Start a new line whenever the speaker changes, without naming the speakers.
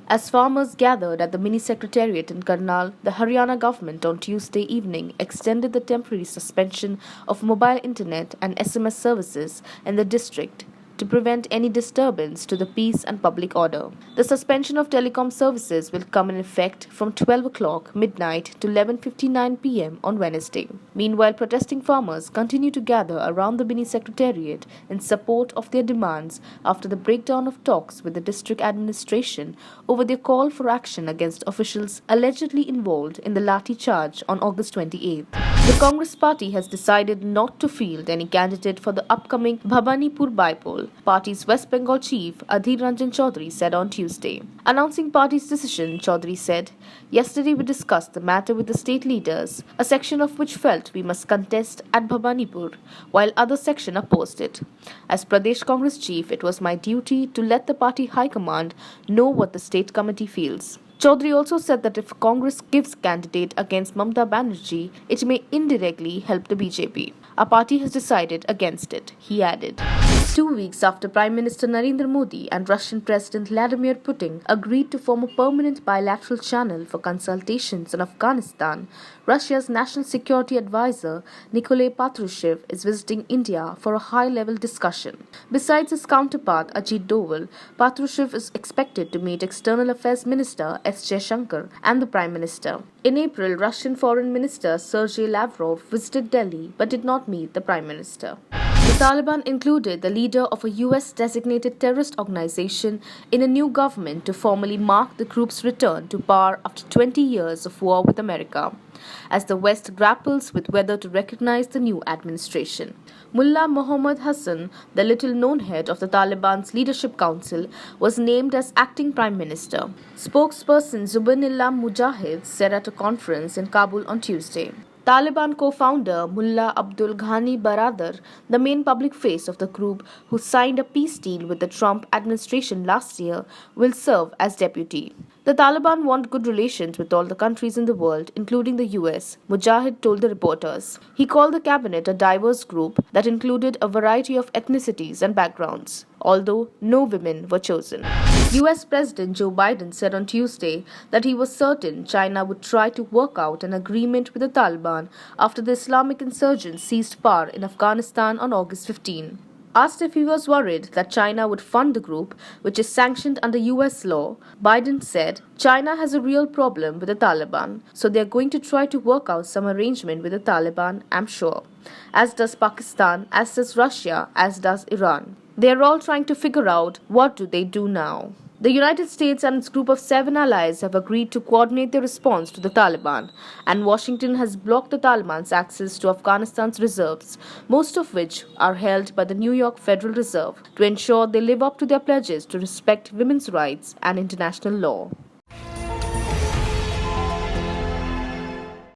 As farmers gathered at the mini secretariat in Karnal, the Haryana government on Tuesday evening extended the temporary suspension of mobile internet and SMS services in the district to prevent any disturbance to the peace and public order. The suspension of telecom services will come in effect from 12 o'clock midnight to 11:59 p.m. on Wednesday. Meanwhile, protesting farmers continue to gather around the mini secretariat in support of their demands after the breakdown of talks with the district administration over their call for action against officials allegedly involved in the lathi-charge on August 28th. The Congress party has decided not to field any candidate for the upcoming Bhavanipur bypoll, party's West Bengal chief Adhir Ranjan Chaudhary said on Tuesday. Announcing party's decision, Chaudhary said, "Yesterday we discussed the matter with the state leaders, a section of which felt we must contest at Bhavanipur, while other section opposed it. As Pradesh Congress chief, it was my duty to let the party high command know what the state committee feels." Chaudhary also said that if Congress gives candidate against Mamata Banerjee, it may indirectly help the BJP. Our party has decided against it, he added. 2 weeks after Prime Minister Narendra Modi and Russian President Vladimir Putin agreed to form a permanent bilateral channel for consultations on Afghanistan, Russia's National Security Advisor Nikolai Patrushev is visiting India for a high-level discussion. Besides his counterpart Ajit Doval, Patrushev is expected to meet External Affairs Minister S. Jaishankar and the Prime Minister. In April, Russian Foreign Minister Sergei Lavrov visited Delhi but did not meet the Prime Minister. The Taliban included the leader of a US-designated terrorist organization in a new government to formally mark the group's return to power after 20 years of war with America, as the West grapples with whether to recognize the new administration. Mullah Mohammad Hassan, the little-known head of the Taliban's Leadership Council, was named as acting prime minister. Spokesperson Zubinullah Mujahid said at a conference in Kabul on Tuesday. Taliban co-founder Mullah Abdul Ghani Baradar, the main public face of the group who signed a peace deal with the Trump administration last year, will serve as deputy. The Taliban want good relations with all the countries in the world, including the US, Mujahid told the reporters. He called the cabinet a diverse group that included a variety of ethnicities and backgrounds, although no women were chosen. US President Joe Biden said on Tuesday that he was certain China would try to work out an agreement with the Taliban after the Islamic insurgents seized power in Afghanistan on August 15. Asked if he was worried that China would fund the group, which is sanctioned under US law, Biden said, "China has a real problem with the Taliban, so they are going to try to work out some arrangement with the Taliban, I'm sure. As does Pakistan, as does Russia, as does Iran. They are all trying to figure out what do they do now." The United States and its group of 7 allies have agreed to coordinate their response to the Taliban, and Washington has blocked the Taliban's access to Afghanistan's reserves, most of which are held by the New York Federal Reserve, to ensure they live up to their pledges to respect women's rights and international law.